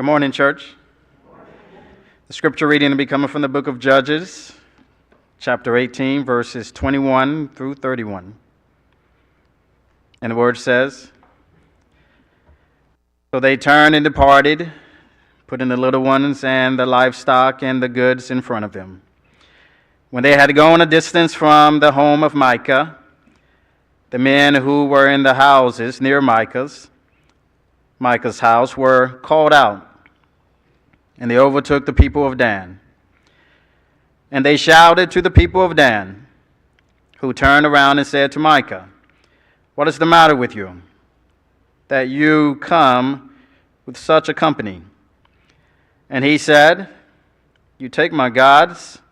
Good morning, church. The scripture reading will be coming from the book of Judges, chapter 18, verses 21 through 31. And the word says, "So they turned and departed, putting the little ones and the livestock and the goods in front of them. When they had gone a distance from the home of Micah, the men who were in the houses near Micah's house were called out, and they overtook the people of Dan. And they shouted to the people of Dan, who turned around and said to Micah, 'What is the matter with you, that you come with such a company?' And he said, 'You take my gods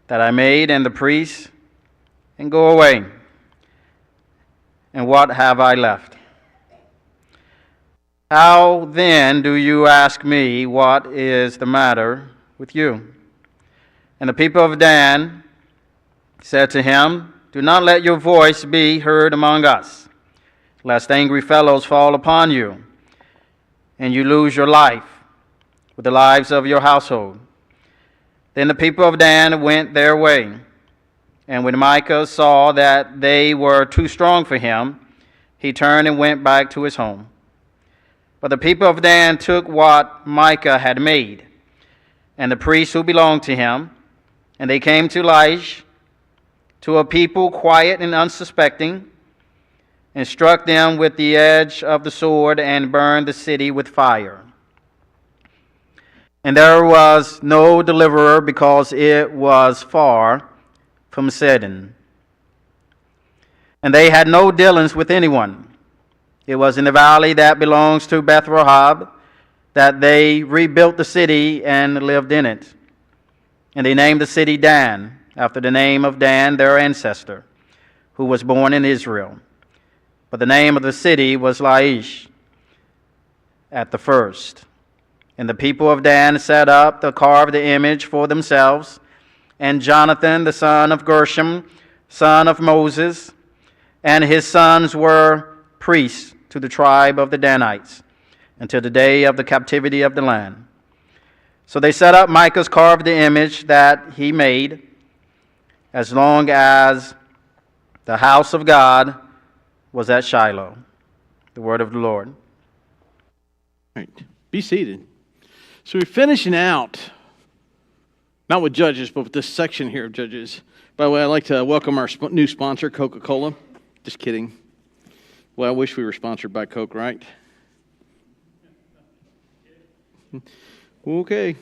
that I made and the priests, and go away. And what have I left? How then do you ask me, what is the matter with you?' And the people of Dan said to him, 'Do not let your voice be heard among us, lest angry fellows fall upon you, and you lose your life with the lives of your household.' Then the people of Dan went their way. And when Micah saw that they were too strong for him, he turned and went back to his home. But the people of Dan took what Micah had made, and the priests who belonged to him, and they came to Laish, to a people quiet and unsuspecting, and struck them with the edge of the sword, and burned the city with fire. And there was no deliverer, because it was far from Sidon. And they had no dealings with anyone. It was in the valley that belongs to Beth Rahab that they rebuilt the city and lived in it. And they named the city Dan, after the name of Dan, their ancestor, who was born in Israel. But the name of the city was Laish at the first. And the people of Dan set up the carved image for themselves, and Jonathan, the son of Gershom, son of Moses, and his sons were priests to the tribe of the Danites until the day of the captivity of the land. So they set up Micah's carved image that he made, as long as the house of God was at Shiloh." The word of the Lord. All right, be seated. So we're finishing out, not with Judges, but with this section here of Judges. By the way, I'd like to welcome our new sponsor, Coca-Cola. Just kidding. Well, I wish we were sponsored by Coke, right? Okay.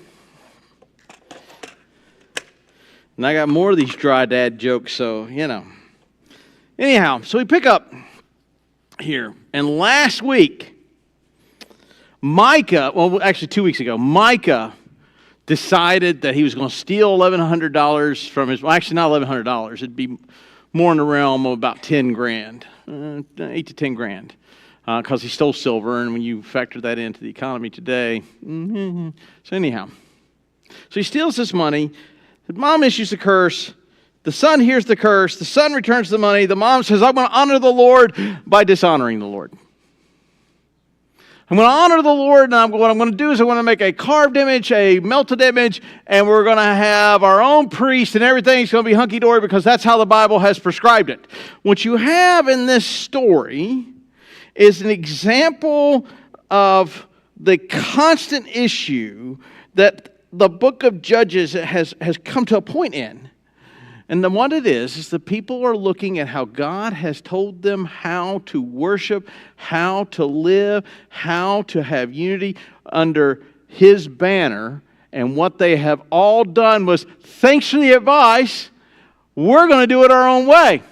And I got more of these dry dad jokes, so, Anyhow, so we pick up here. And last week, actually 2 weeks ago, Micah decided that he was going to steal $1,100 from his, actually not $1,100, it'd be more in the realm of about 10 grand, 8 to 10 grand, because he stole silver, and when you factor that into the economy today, so anyhow. So he steals this money, the mom issues a curse, the son hears the curse, the son returns the money, the mom says, "I'm going to honor the Lord by dishonoring the Lord. I'm going to honor the Lord, and what I'm going to do is I'm going to make a carved image, a melted image, and we're going to have our own priest, and everything's going to be hunky-dory because that's how the Bible has prescribed it." What you have in this story is an example of the constant issue that the book of Judges has come to a point in. And then what it is the people are looking at how God has told them how to worship, how to live, how to have unity under His banner. And what they have all done was, thanks for the advice, we're going to do it our own way.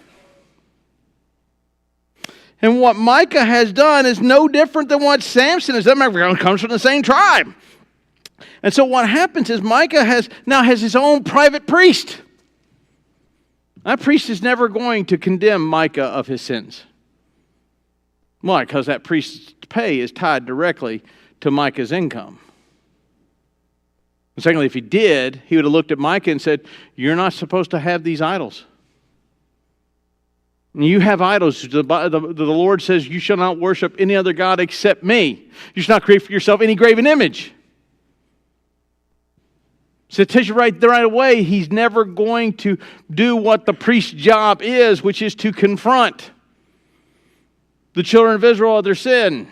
And what Micah has done is no different than what Samson has done. Everyone comes from the same tribe. And so what happens is Micah now has his own private priest. That priest is never going to condemn Micah of his sins. Why? Because that priest's pay is tied directly to Micah's income. And secondly, if he did, he would have looked at Micah and said, "You're not supposed to have these idols. You have idols. The Lord says you shall not worship any other God except me. You shall not create for yourself any graven image." So it tells you right away, he's never going to do what the priest's job is, which is to confront the children of Israel of their sin.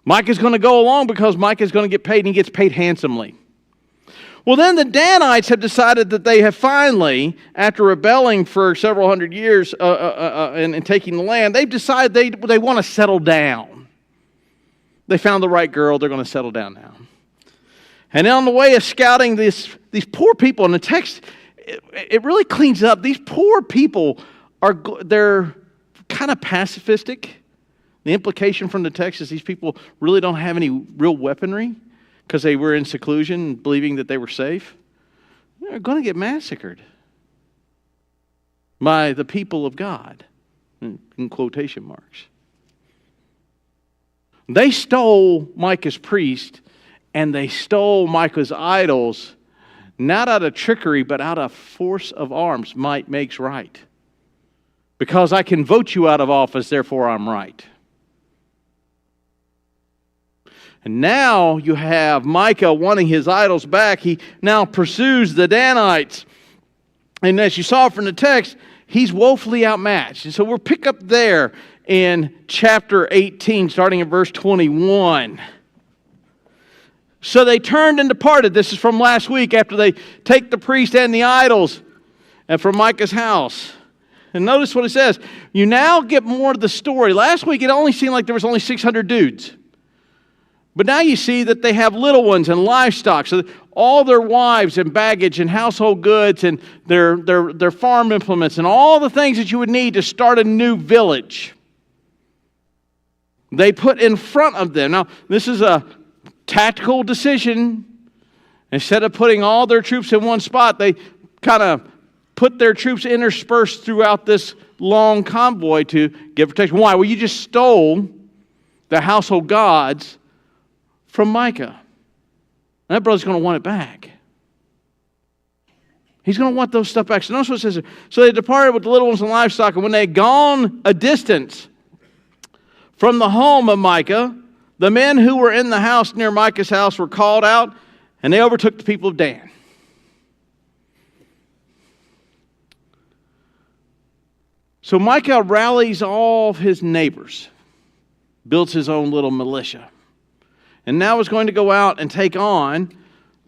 Micah's going to go along because Micah's going to get paid, and he gets paid handsomely. Well, then the Danites have decided that they have finally, after rebelling for several hundred years and taking the land, they've decided they want to settle down. They found the right girl, they're going to settle down now. And on the way of scouting these poor people, in the text, it really cleans up. These poor people, they're kind of pacifistic. The implication from the text is these people really don't have any real weaponry because they were in seclusion, believing that they were safe. They're going to get massacred by the people of God, in quotation marks. They stole Micah's priest, and they stole Micah's idols, not out of trickery, but out of force of arms. Might makes right. Because I can vote you out of office, therefore I'm right. And now you have Micah wanting his idols back. He now pursues the Danites. And as you saw from the text, he's woefully outmatched. And so we'll pick up there in chapter 18, starting in verse 21. So they turned and departed. This is from last week, after they take the priest and the idols and from Micah's house. And notice what it says. You now get more of the story. Last week it only seemed like there was only 600 dudes. But now you see that they have little ones and livestock. So all their wives and baggage and household goods and their farm implements and all the things that you would need to start a new village, they put in front of them. Now, this is a tactical decision. Instead of putting all their troops in one spot, they kind of put their troops interspersed throughout this long convoy to give protection. Why? Well, you just stole the household gods from Micah. And that brother's going to want it back. He's going to want those stuff back. So notice what it says. So they departed with the little ones and livestock, and when they had gone a distance from the home of Micah, the men who were in the house near Micah's house were called out, and they overtook the people of Dan. So Micah rallies all of his neighbors, builds his own little militia, and now is going to go out and take on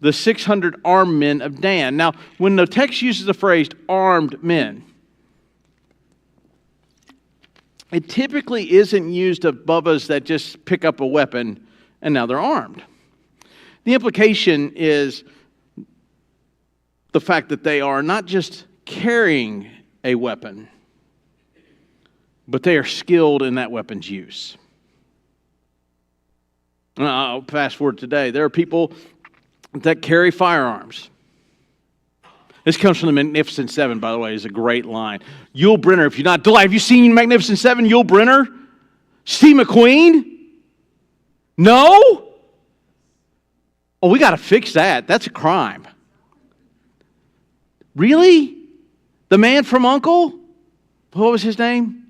the 600 armed men of Dan. Now, when the text uses the phrase armed men, it typically isn't used of bubbas that just pick up a weapon and now they're armed. The implication is the fact that they are not just carrying a weapon, but they are skilled in that weapon's use. I'll fast forward today. There are people that carry firearms. This comes from the Magnificent Seven, by the way. It's a great line. Yul Brynner, if you're not delighted, have you seen Magnificent Seven? Yul Brynner? Steve McQueen? No? Oh, we got to fix that. That's a crime. Really? The man from Uncle? What was his name?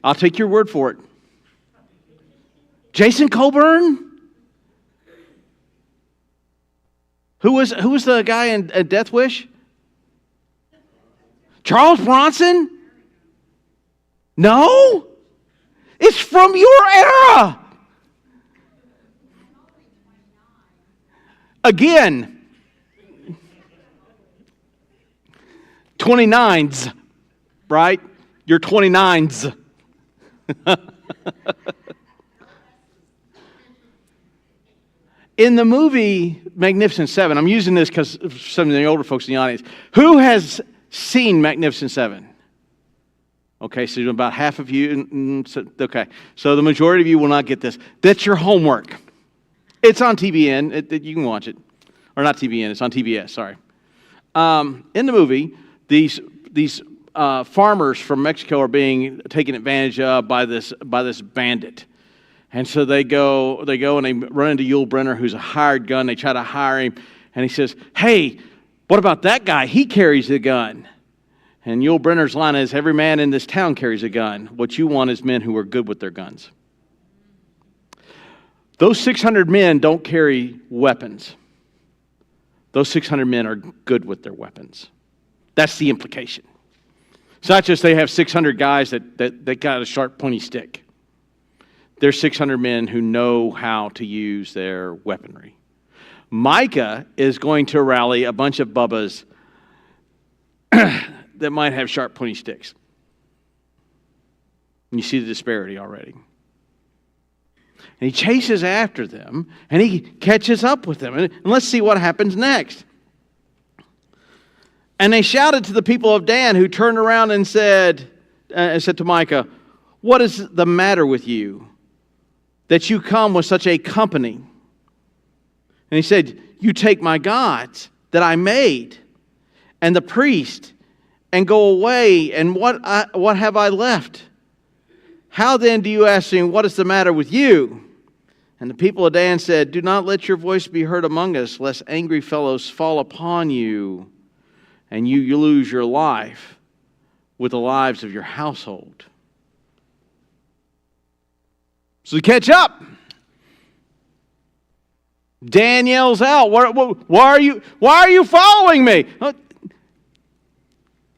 I'll take your word for it. Jason Coburn? Who was the guy in Death Wish? Charles Bronson? No? It's from your era. Again. 29s, right? You're 29s. In the movie Magnificent Seven, I'm using this because some of the older folks in the audience, who has seen Magnificent Seven? Okay, so about half of you. Okay, so the majority of you will not get this. That's your homework. It's on TBN. You can watch it. Or not TBN, it's on TBS, sorry. In the movie, these farmers from Mexico are being taken advantage of by this bandit. And so they go and they run into Yul Brynner, who's a hired gun. They try to hire him. And he says, hey, what about that guy? He carries a gun. And Yul Brynner's line is, every man in this town carries a gun. What you want is men who are good with their guns. Those 600 men don't carry weapons. Those 600 men are good with their weapons. That's the implication. It's not just they have 600 guys that got a sharp, pointy stick. There's 600 men who know how to use their weaponry. Micah is going to rally a bunch of bubbas that might have sharp, pointy sticks. And you see the disparity already. And he chases after them, and he catches up with them. And let's see what happens next. And they shouted to the people of Dan, who turned around and said to Micah, "What is the matter with you, that you come with such a company?" And he said, "You take my gods that I made, and the priest, and go away, and what have I left? How then do you ask me, what is the matter with you?" And the people of Dan said, "Do not let your voice be heard among us, lest angry fellows fall upon you, and you lose your life with the lives of your household." So to catch up, Dan yells out, why are you following me?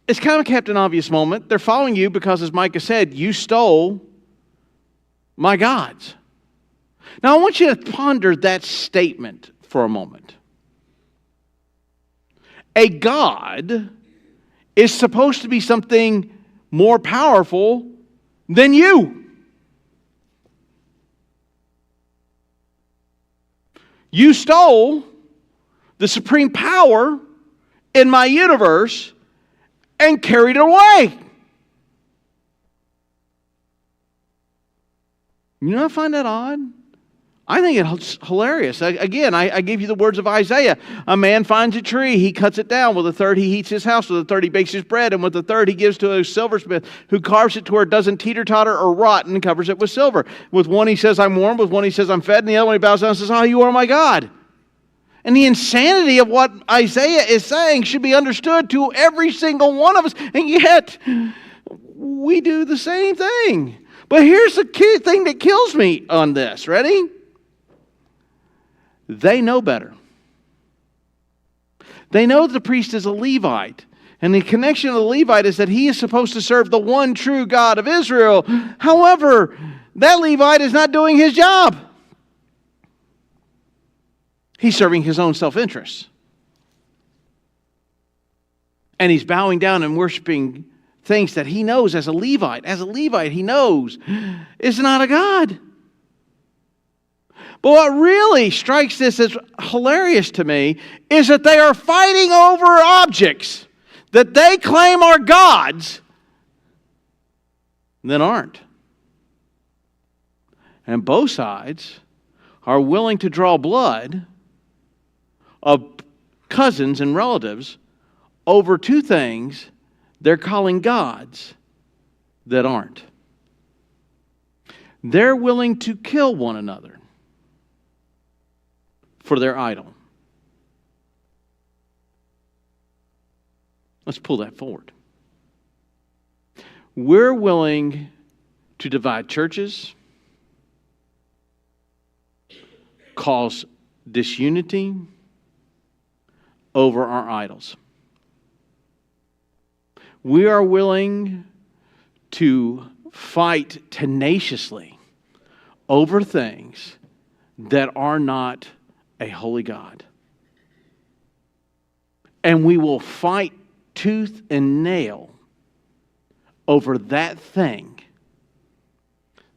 It's kind of a Captain Obvious moment. They're following you because, as Micah said, you stole my gods. Now I want you to ponder that statement for a moment. A god is supposed to be something more powerful than you. You stole the supreme power in my universe and carried it away. You not find that odd? I think it's hilarious. Again, I gave you the words of Isaiah. A man finds a tree, he cuts it down. With a third he heats his house, with a third he bakes his bread, and with a third he gives to a silversmith, who carves it to where it doesn't teeter-totter or rot, and covers it with silver. With one he says, "I'm warm," with one he says, "I'm fed," and the other one he bows down and says, "Oh, you are my God." And the insanity of what Isaiah is saying should be understood to every single one of us, and yet we do the same thing. But here's the key thing that kills me on this. Ready? They know better. They know that the priest is a Levite. And the connection of the Levite is that he is supposed to serve the one true God of Israel. However, that Levite is not doing his job. He's serving his own self-interest. And he's bowing down and worshiping things that he knows as a Levite. As a Levite, he knows is not a God. But what really strikes this as hilarious to me is that they are fighting over objects that they claim are gods that aren't. And both sides are willing to draw blood of cousins and relatives over two things they're calling gods that aren't. They're willing to kill one another for their idol. Let's pull that forward. We're willing to divide churches, cause disunity over our idols. We are willing to fight tenaciously over things that are not a holy God. And we will fight tooth and nail over that thing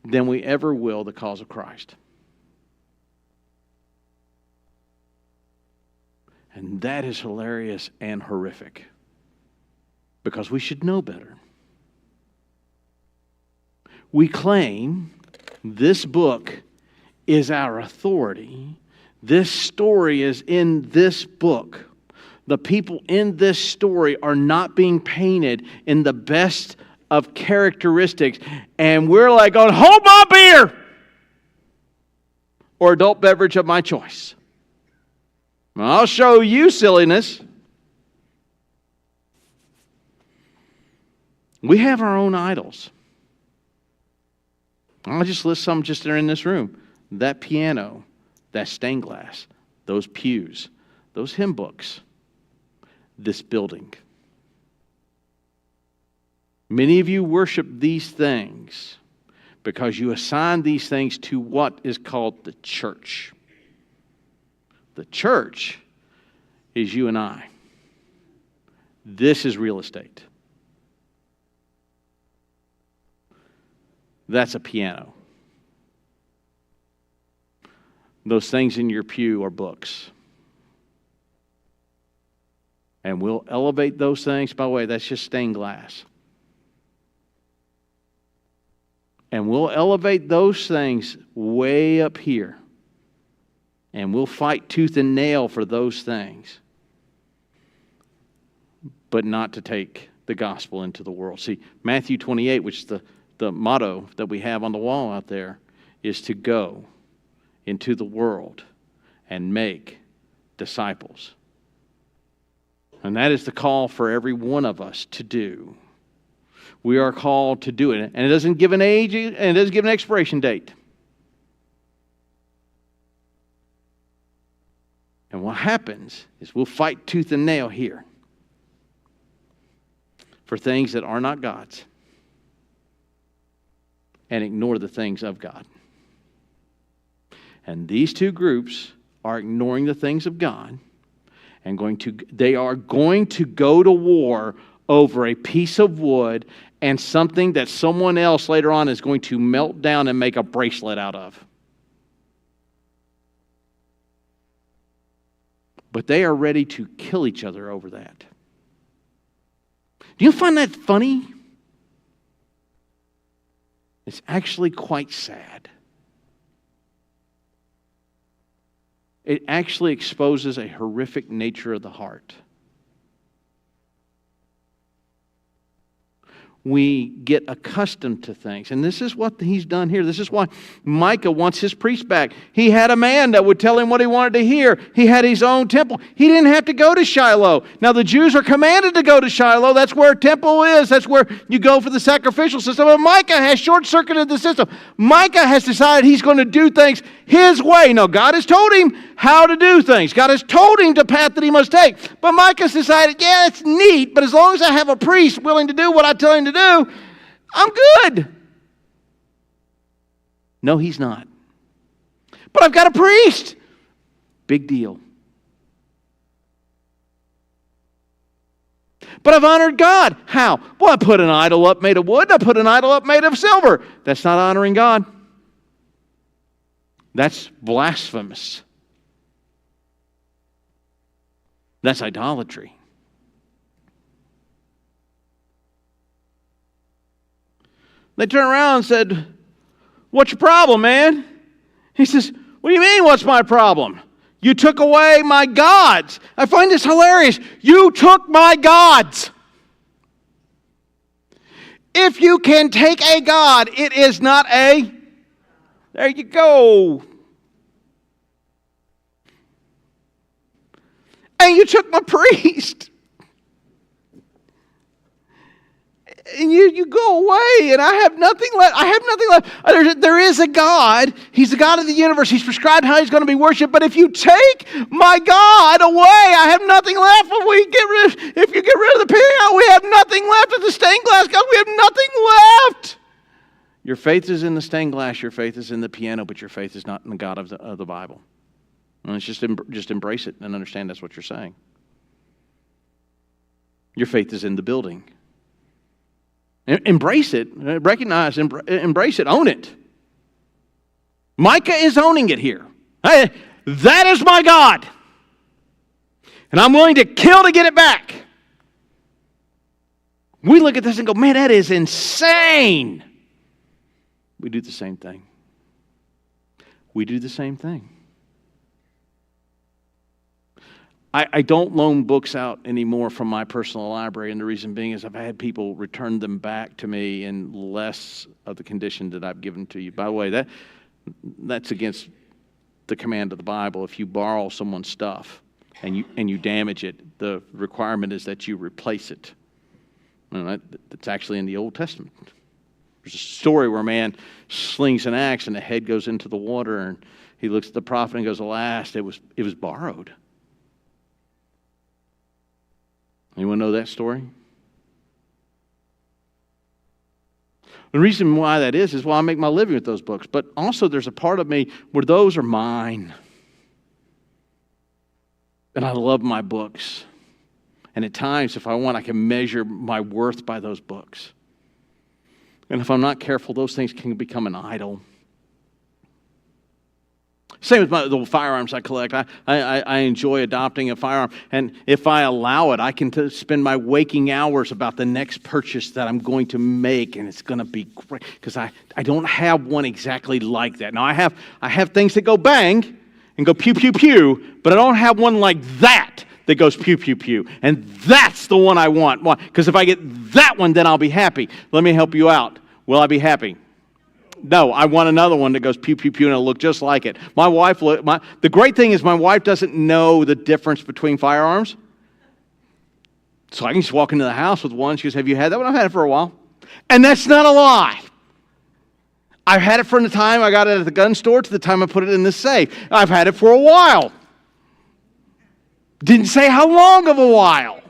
than we ever will the cause of Christ. And that is hilarious and horrific, because we should know better. We claim this book is our authority. This story is in this book. The people in this story are not being painted in the best of characteristics. And we're like going, hold my beer! Or adult beverage of my choice. I'll show you silliness. We have our own idols. I'll just list some just that are in this room. that piano, that stained glass, those pews, those hymn books, this building. Many of you worship these things because you assign these things to what is called the church. The church is you and I. This is real estate. That's a piano. Those things in your pew are books. And we'll elevate those things. By the way, that's just stained glass. And we'll elevate those things way up here. And we'll fight tooth and nail for those things. But not to take the gospel into the world. See, Matthew 28, which is the motto that we have on the wall out there, is to go into the world and make disciples. And that is the call for every one of us to do. We are called to do it. And it doesn't give an age, and it doesn't give an expiration date. And what happens is we'll fight tooth and nail here for things that are not God's and ignore the things of God. And these two groups are ignoring the things of God and they are going to go to war over a piece of wood and something that someone else later on is going to melt down and make a bracelet out of. But they are ready to kill each other over that. Do you find that funny? It's actually quite sad. It actually exposes a horrific nature of the heart. We get accustomed to things. And this is what he's done here. This is why Micah wants his priest back. He had a man that would tell him what he wanted to hear. He had his own temple. He didn't have to go to Shiloh. Now the Jews are commanded to go to Shiloh. That's where a temple is. That's where you go for the sacrificial system. But Micah has short-circuited the system. Micah has decided he's going to do things his way. Now God has told him how to do things. God has told him the path that he must take. But Micah's decided, yeah, it's neat, but as long as I have a priest willing to do what I tell him to do, I'm good. No, he's not. But I've got a priest. Big deal. But I've honored God. How? Well, I put an idol up made of wood. I put an idol up made of silver. That's not honoring God. That's blasphemous. That's idolatry. They turned around and said, "What's your problem, man?" He says, "What do you mean, what's my problem? You took away my gods." I find this hilarious. You took my gods. If you can take a god, it is not a... There you go. And you took my priest. And you go away, and I have nothing left. I have nothing left. There is a God. He's the God of the universe. He's prescribed how he's going to be worshipped. But if you take my God away, I have nothing left. If you get rid of the piano, we have nothing left. Of the stained glass God, we have nothing left. Your faith is in the stained glass. Your faith is in the piano, but your faith is not in the God of the Bible. And it's just embrace it and understand that's what you're saying. Your faith is in the building. Embrace it, recognize, embrace it, own it. Micah is owning it here. Hey, that is my God. And I'm willing to kill to get it back. We look at this and go, man, that is insane. We do the same thing. We do the same thing. I don't loan books out anymore from my personal library, and the reason being is I've had people return them back to me in less of the condition that I've given to you. By the way, that's against the command of the Bible. If you borrow someone's stuff and you damage it, the requirement is that you replace it. That's actually in the Old Testament. There's a story where a man slings an axe and the head goes into the water, and he looks at the prophet and goes, alas, it was borrowed. Anyone know that story? The reason why that is well, I make my living with those books, but also there's a part of me where those are mine. And I love my books. And at times, if I want, I can measure my worth by those books. And if I'm not careful, those things can become an idol. Same with the firearms I collect. I enjoy adopting a firearm. And if I allow it, I can spend my waking hours about the next purchase that I'm going to make. And it's going to be great. Because I don't have one exactly like that. Now, I have things that go bang and go pew, pew, pew. But I don't have one like that goes pew, pew, pew. And that's the one I want. Why? Because if I get that one, then I'll be happy. Let me help you out. Will I be happy? No, I want another one that goes pew, pew, pew, and it'll look just like it. The great thing is my wife doesn't know the difference between firearms. So I can just walk into the house with one. She goes, have you had that one? I've had it for a while. And that's not a lie. I've had it from the time I got it at the gun store to the time I put it in the safe. I've had it for a while. Didn't say how long of a while.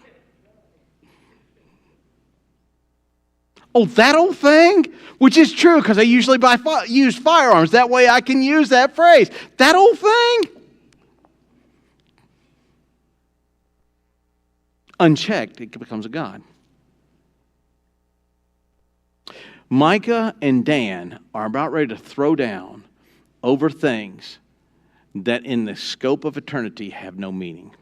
Oh, that old thing? Which is true, because I usually use firearms. That way I can use that phrase. That old thing? Unchecked, it becomes a god. Micah and Dan are about ready to throw down over things that in the scope of eternity have no meaning.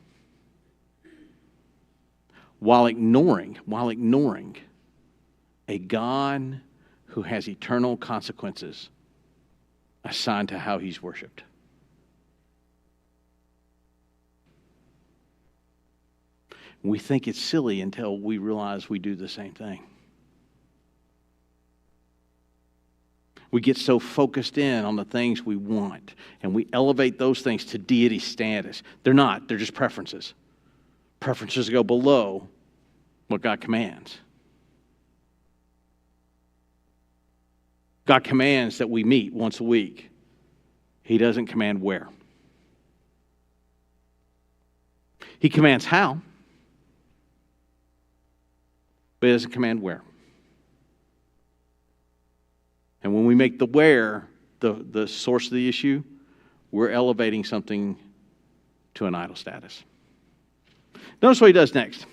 While ignoring a God who has eternal consequences assigned to how he's worshiped. We think it's silly until we realize we do the same thing. We get so focused in on the things we want, and we elevate those things to deity status. They're not, they're just preferences. Preferences go below what God commands. God commands that we meet once a week. He doesn't command where. He commands how, but he doesn't command where. And when we make the where the source of the issue, we're elevating something to an idol status. Notice what he does next.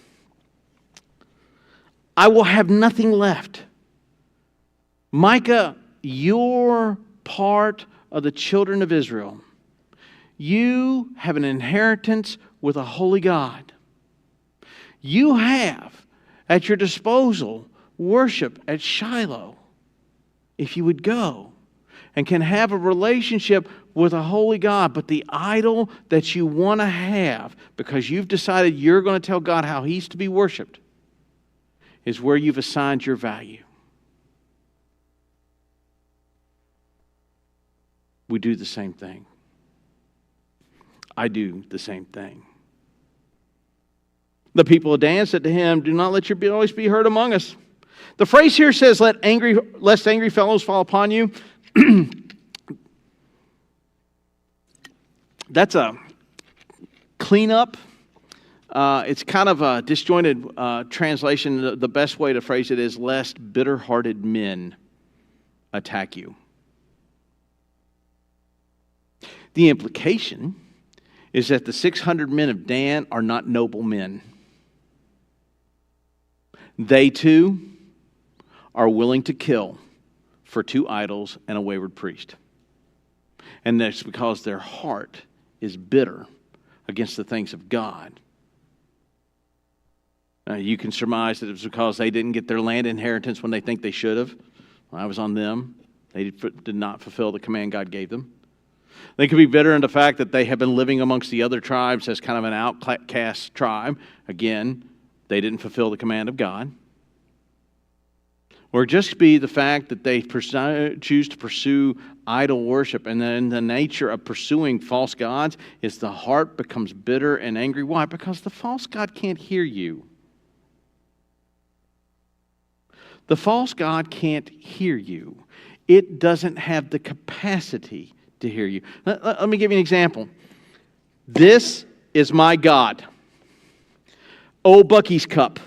I will have nothing left. Micah, you're part of the children of Israel. You have an inheritance with a holy God. You have at your disposal worship at Shiloh, if you would go, and can have a relationship with a holy God. But the idol that you want to have, because you've decided you're going to tell God how he's to be worshiped, is where you've assigned your value. We do the same thing. I do the same thing. The people of Dan said to him, do not let your voice be heard among us. The phrase here says, lest angry fellows fall upon you. That's a cleanup. It's kind of a disjointed translation. The best way to phrase it is, lest bitter-hearted men attack you. The implication is that the 600 men of Dan are not noble men. They too are willing to kill for 2 idols and a wayward priest. And that's because their heart is bitter against the things of God. You can surmise that it was because they didn't get their land inheritance when they think they should have. Well, I was on them. They did not fulfill the command God gave them. They could be bitter in the fact that they have been living amongst the other tribes as kind of an outcast tribe. Again, they didn't fulfill the command of God. Or just be the fact that they choose to pursue idol worship. And then the nature of pursuing false gods is the heart becomes bitter and angry. Why? Because the false god can't hear you. The false god can't hear you. It doesn't have the capacity to hear you. Let me give you an example. This is my God. Oh, Bucky's cup,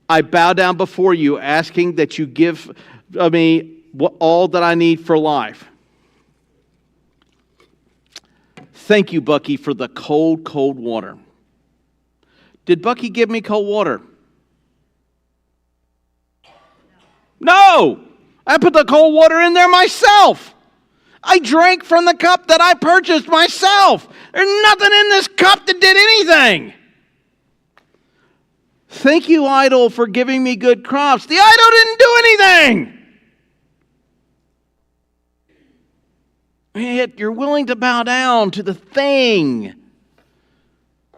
I bow down before you, asking that you give me all that I need for life. Thank you, Bucky, for the cold, cold water. Did Bucky give me cold water? No! I put the cold water in there myself. I drank from the cup that I purchased myself. There's nothing in this cup that did anything. Thank you, idol, for giving me good crops. The idol didn't do anything. Yet you're willing to bow down to the thing,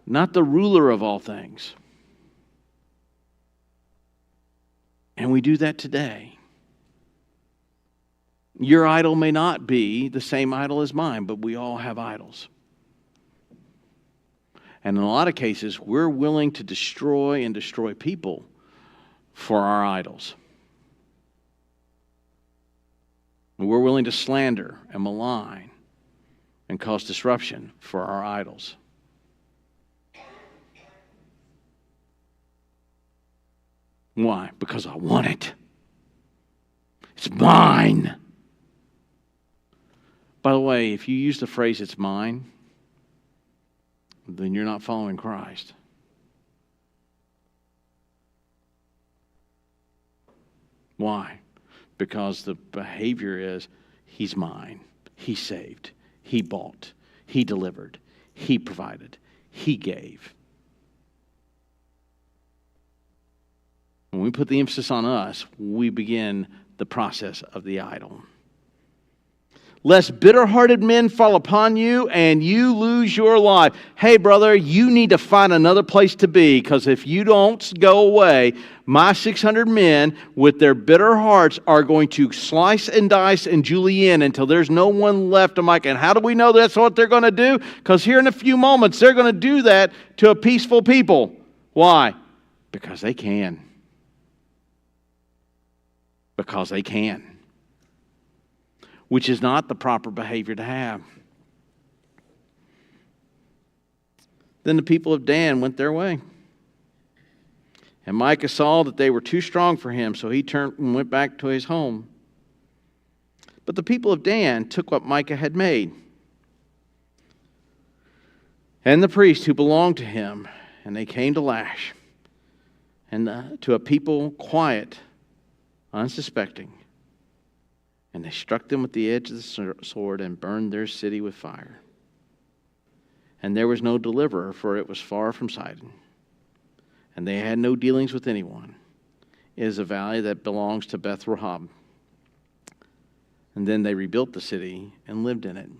not the ruler of all things. And we do that today. Your idol may not be the same idol as mine, but we all have idols. And in a lot of cases, we're willing to destroy and destroy people for our idols. We're willing to slander and malign and cause disruption for our idols. Why? Because I want it. It's mine. By the way, if you use the phrase, it's mine, then you're not following Christ. Why? Because the behavior is, he's mine. He saved. He bought. He delivered. He provided. He gave. When we put the emphasis on us, we begin the process of the idol. Lest bitter-hearted men fall upon you and you lose your life. Hey, brother, you need to find another place to be, because if you don't go away, my 600 men with their bitter hearts are going to slice and dice and julienne until there's no one left of Micah. And how do we know that's what they're going to do? Because here in a few moments, they're going to do that to a peaceful people. Why? Because they can. Because they can. Which is not the proper behavior to have. Then the people of Dan went their way. And Micah saw that they were too strong for him, so he turned and went back to his home. But the people of Dan took what Micah had made, and the priest who belonged to him, and they came to Lash, and to a people quiet, unsuspecting. And they struck them with the edge of the sword and burned their city with fire. And there was no deliverer, for it was far from Sidon. And they had no dealings with anyone. It is a valley that belongs to Beth Rahab. And then they rebuilt the city and lived in it.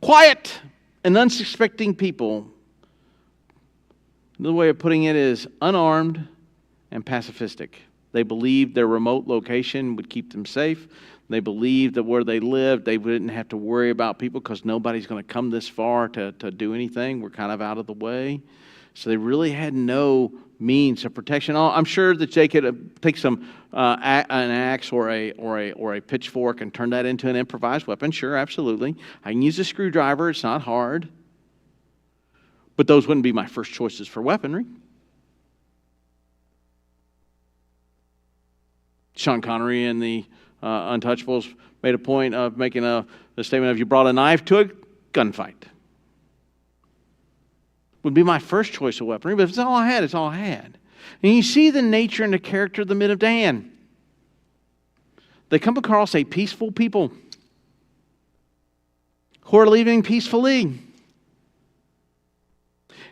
Quiet and unsuspecting people. Another way of putting it is unarmed and pacifistic. They believed their remote location would keep them safe. They believed that where they lived, they wouldn't have to worry about people because nobody's going to come this far to do anything. We're kind of out of the way. So they really had no means of protection. I'm sure that they could take an axe or a pitchfork and turn that into an improvised weapon. Sure, absolutely. I can use a screwdriver. It's not hard. But those wouldn't be my first choices for weaponry. Sean Connery in the Untouchables made a point of making the statement of, you brought a knife to a gunfight. Would be my first choice of weaponry, but if it's all I had, it's all I had. And you see the nature and the character of the men of Dan. They come across a peaceful people who are living peacefully.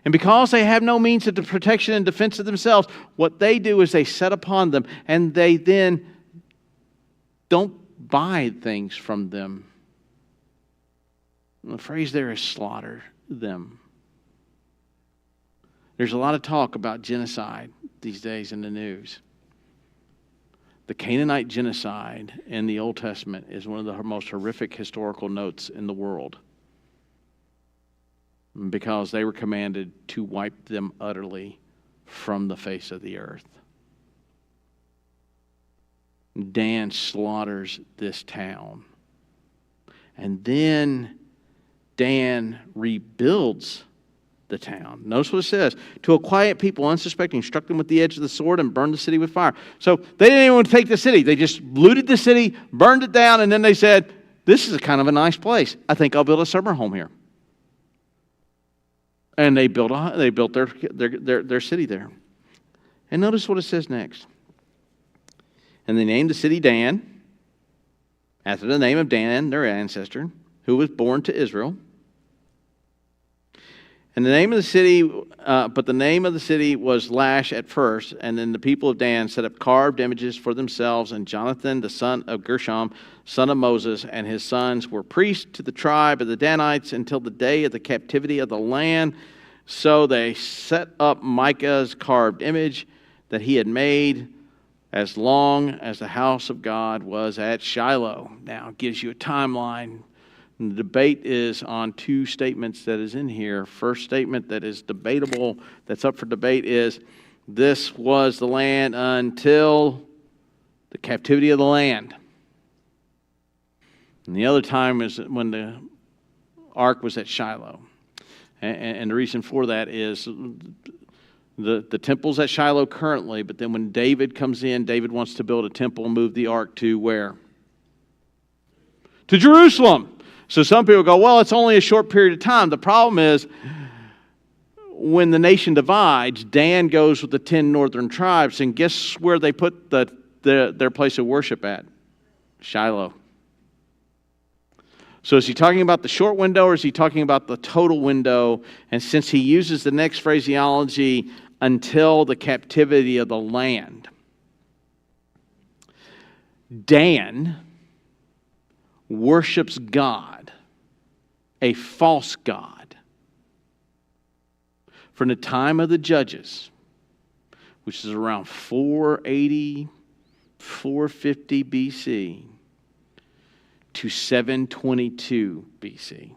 And because they have no means of protection and defense of themselves, what they do is they set upon them, and they then don't buy things from them. And the phrase there is slaughter them. There's a lot of talk about genocide these days in the news. The Canaanite genocide in the Old Testament is one of the most horrific historical notes in the world, because they were commanded to wipe them utterly from the face of the earth. Dan slaughters this town. And then Dan rebuilds the town. Notice what it says. To a quiet people, unsuspecting, struck them with the edge of the sword and burned the city with fire. So they didn't even want to take the city. They just looted the city, burned it down, and then they said, this is kind of a nice place. I think I'll build a summer home here. And they built their city there. And notice what it says next. And they named the city Dan, after the name of Dan, their ancestor, who was born to Israel. And the name of the city, but the name of the city was Lash at first, and then the people of Dan set up carved images for themselves, and Jonathan, the son of Gershom, son of Moses, and his sons were priests to the tribe of the Danites until the day of the captivity of the land. So they set up Micah's carved image that he had made as long as the house of God was at Shiloh. Now, it gives you a timeline. And the debate is on two statements that is in here. First statement that is debatable, that's up for debate, is this was the land until the captivity of the land. And the other time is when the ark was at Shiloh. And the reason for that is the temple's at Shiloh currently, but then when David comes in, David wants to build a temple and move the ark to where? To Jerusalem. So some people go, well, it's only a short period of time. The problem is, when the nation divides, Dan goes with the 10 northern tribes, and guess where they put their place of worship at? Shiloh. So is he talking about the short window, or is he talking about the total window? And since he uses the next phraseology, until the captivity of the land, Dan worships God, a false God, from the time of the judges, which is around 480, 450 BC, to 722 BC.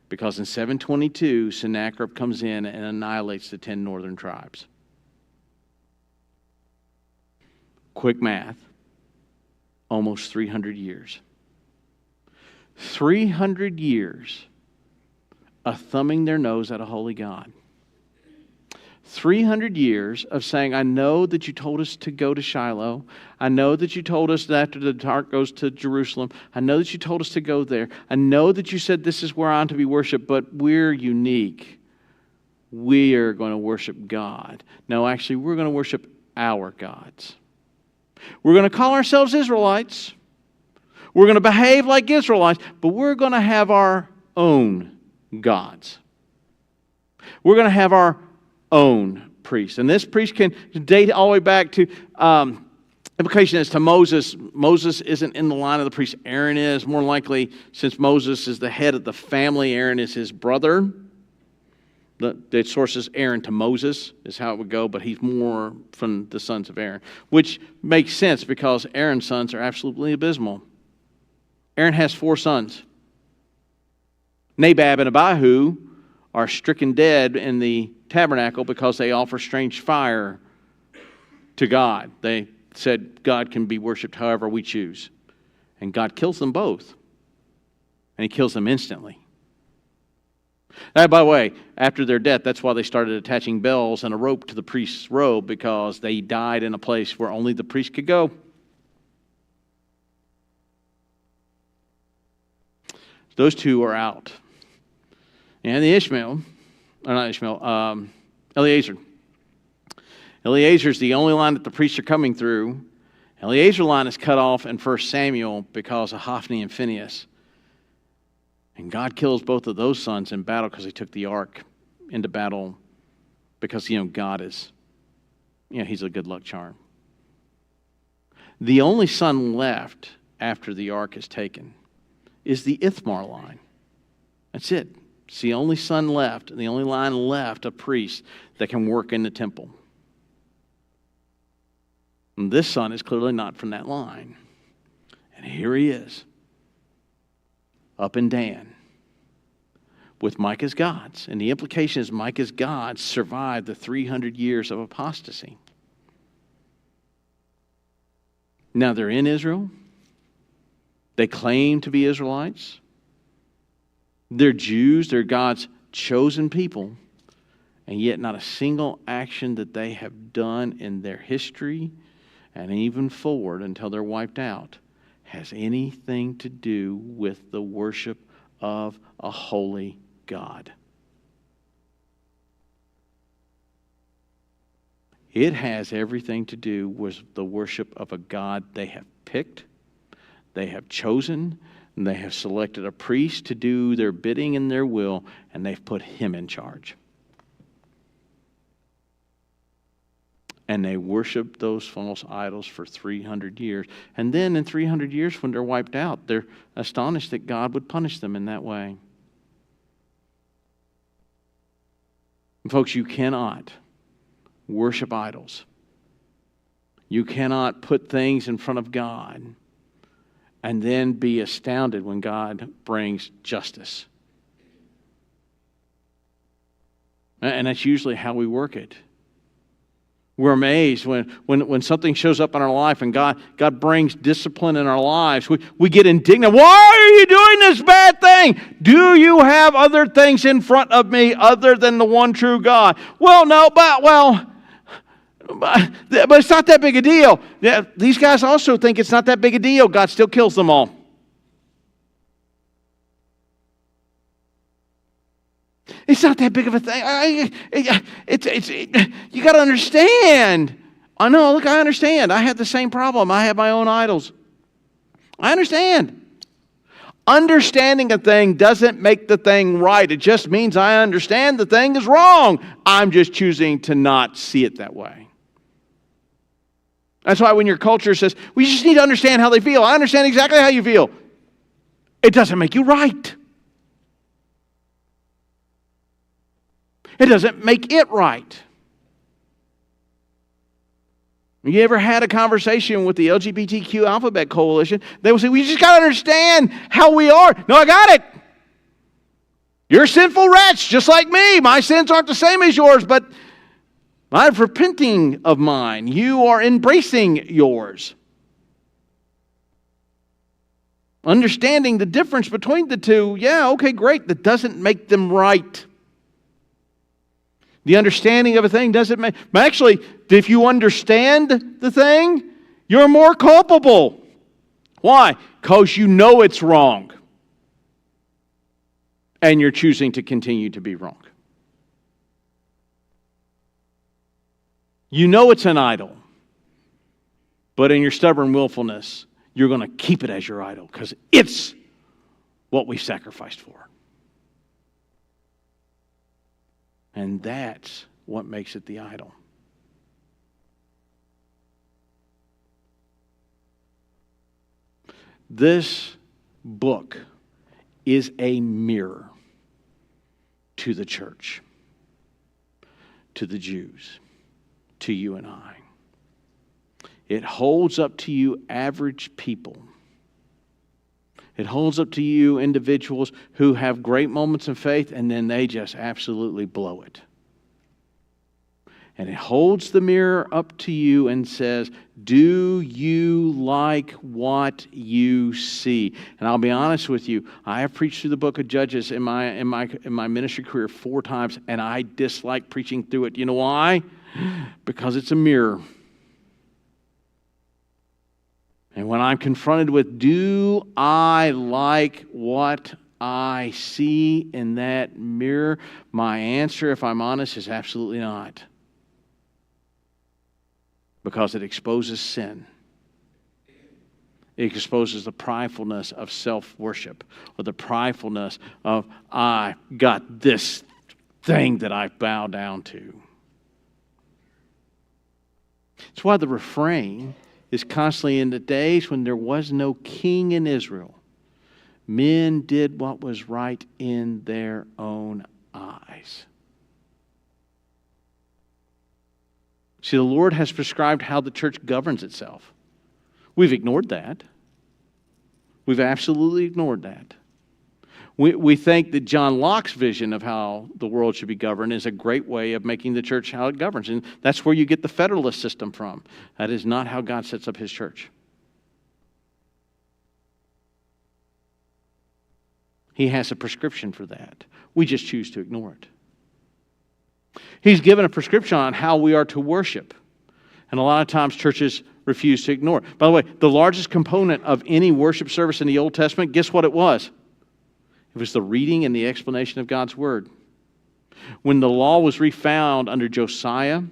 Because in 722, Sennacherib comes in and annihilates the 10 northern tribes. Quick math. Almost 300 years. 300 years of thumbing their nose at a holy God. 300 years of saying, I know that you told us to go to Shiloh. I know that you told us that after the ark goes to Jerusalem. I know that you told us to go there. I know that you said this is where I'm to be worshipped, but we're unique. We are going to worship God. No, actually, we're going to worship our gods. We're going to call ourselves Israelites. We're going to behave like Israelites, but we're going to have our own gods. We're going to have our own priest. And this priest can date all the way back to implication as to Moses. Moses isn't in the line of the priest. Aaron is. More likely, since Moses is the head of the family, Aaron is his brother. The source is Aaron to Moses is how it would go, but he's more from the sons of Aaron, which makes sense because Aaron's sons are absolutely abysmal. Aaron has 4 sons. Nadab and Abihu are stricken dead in the tabernacle because they offer strange fire to God. They said God can be worshipped however we choose. And God kills them both. And He kills them instantly. By the way, after their death, that's why they started attaching bells and a rope to the priest's robe, because they died in a place where only the priest could go. Those two are out. And the Eliezer. Eliezer is the only line that the priests are coming through. Eliezer line is cut off in 1 Samuel because of Hophni and Phinehas. And God kills both of those sons in battle because they took the ark into battle because, God is, He's a good luck charm. The only son left after the ark is taken is the Ithamar line. That's it. It's the only son left, and the only line left of priests that can work in the temple. And this son is clearly not from that line. And here he is, up in Dan, with Micah's gods. And the implication is Micah's gods survived the 300 years of apostasy. Now they're in Israel. They claim to be Israelites. They're Jews. They're God's chosen people. And yet not a single action that they have done in their history and even forward until they're wiped out has anything to do with the worship of a holy God. It has everything to do with the worship of a God they have picked, they have chosen, and they have selected a priest to do their bidding and their will, and they've put him in charge. And they worship those false idols for 300 years. And then in 300 years, when they're wiped out, they're astonished that God would punish them in that way. And folks, you cannot worship idols. You cannot put things in front of God and then be astounded when God brings justice. And that's usually how we work it. We're amazed when something shows up in our life and God brings discipline in our lives. We get indignant. Why are you doing this bad thing? Do you have other things in front of me other than the one true God? Well, no, but it's not that big a deal. Yeah, these guys also think it's not that big a deal. God still kills them all. It's not that big of a thing. You got to understand. I know, look, I understand. I had the same problem. I have my own idols. I understand. Understanding a thing doesn't make the thing right. It just means I understand the thing is wrong. I'm just choosing to not see it that way. That's why when your culture says, we just need to understand how they feel. I understand exactly how you feel. It doesn't make you right. It doesn't make it right. You ever had a conversation with the LGBTQ Alphabet Coalition? They will say, we just got to understand how we are. No, I got it. You're a sinful wretch, just like me. My sins aren't the same as yours, but I'm repenting of mine. You are embracing yours. Understanding the difference between the two, yeah, okay, great. That doesn't make them right. The understanding of a thing doesn't make... Actually, if you understand the thing, you're more culpable. Why? Because you know it's wrong. And you're choosing to continue to be wrong. You know it's an idol. But in your stubborn willfulness, you're going to keep it as your idol because it's what we sacrificed for. And that's what makes it the idol. This book is a mirror to the church, to the Jews, to you and I. It holds up to you average people. It holds up to you individuals who have great moments of faith and then they just absolutely blow it. And it holds the mirror up to you and says, do you like what you see? And I'll be honest with you, I have preached through the book of Judges in my ministry career 4 times, and I dislike preaching through it. You know why? Because it's a mirror. And when I'm confronted with, do I like what I see in that mirror? My answer, if I'm honest, is absolutely not. Because it exposes sin. It exposes the pridefulness of self-worship, or the pridefulness of, I got this thing that I bow down to. That's why the refrain is constantly, in the days when there was no king in Israel, men did what was right in their own eyes. See, the Lord has prescribed how the church governs itself. We've ignored that. We've absolutely ignored that. We think that John Locke's vision of how the world should be governed is a great way of making the church how it governs. And that's where you get the federalist system from. That is not how God sets up His church. He has a prescription for that. We just choose to ignore it. He's given a prescription on how we are to worship. And a lot of times churches refuse to ignore it. By the way, the largest component of any worship service in the Old Testament, guess what it was? It was the reading and the explanation of God's Word. When the law was refound under Josiah,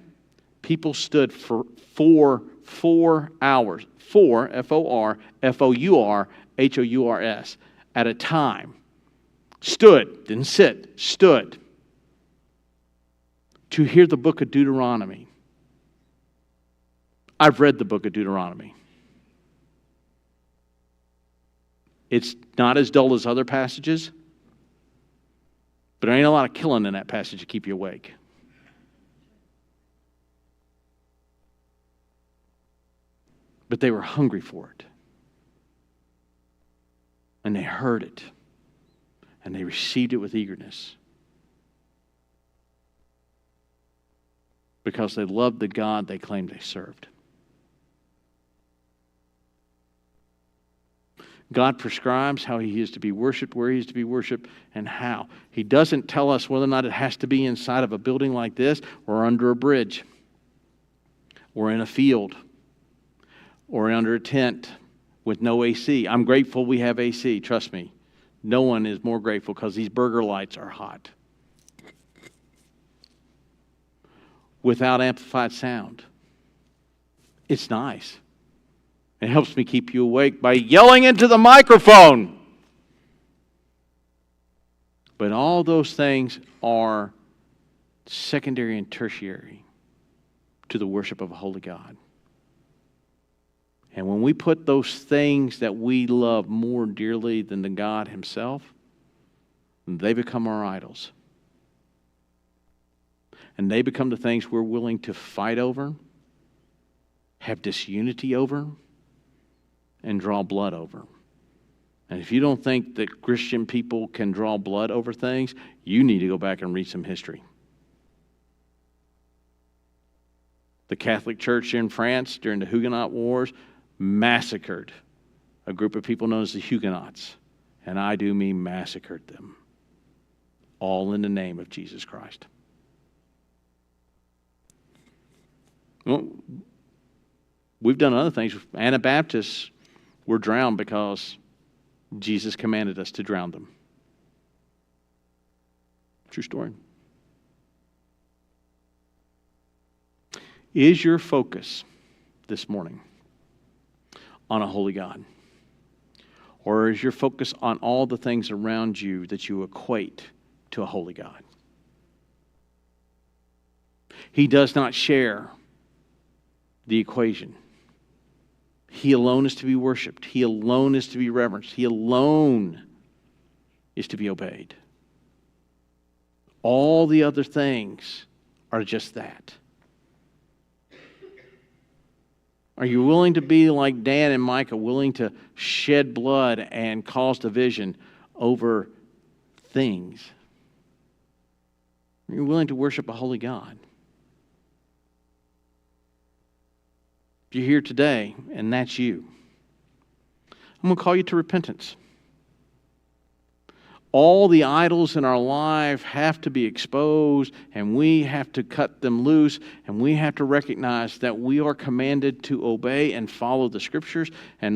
people stood for 4 hours. 4, F-O-R, F-O-U-R, H-O-U-R-S, at a time. Stood, didn't sit, stood. To hear the book of Deuteronomy. I've read the book of Deuteronomy. It's not as dull as other passages, but there ain't a lot of killing in that passage to keep you awake. But they were hungry for it. And they heard it. And they received it with eagerness. Because they loved the God they claimed they served. God prescribes how He is to be worshipped, where He is to be worshipped, and how. He doesn't tell us whether or not it has to be inside of a building like this, or under a bridge, or in a field, or under a tent with no AC. I'm grateful we have AC, trust me. No one is more grateful because these burger lights are hot. Without amplified sound. It's nice. It helps me keep you awake by yelling into the microphone. But all those things are secondary and tertiary to the worship of a holy God. And when we put those things that we love more dearly than the God Himself, they become our idols. And they become the things we're willing to fight over, have disunity over, and draw blood over. And if you don't think that Christian people can draw blood over things, you need to go back and read some history. The Catholic Church in France during the Huguenot Wars massacred a group of people known as the Huguenots. And I do mean massacred them. All in the name of Jesus Christ. Well, we've done other things. Anabaptists were drowned because Jesus commanded us to drown them. True story. Is your focus this morning on a holy God? Or is your focus on all the things around you that you equate to a holy God? He does not share the equation. He alone is to be worshiped. He alone is to be reverenced. He alone is to be obeyed. All the other things are just that. Are you willing to be like Dan and Micah, willing to shed blood and cause division over things? Are you willing to worship a holy God? If you're here today, and that's you, I'm going to call you to repentance. All the idols in our life have to be exposed, and we have to cut them loose, and we have to recognize that we are commanded to obey and follow the Scriptures, and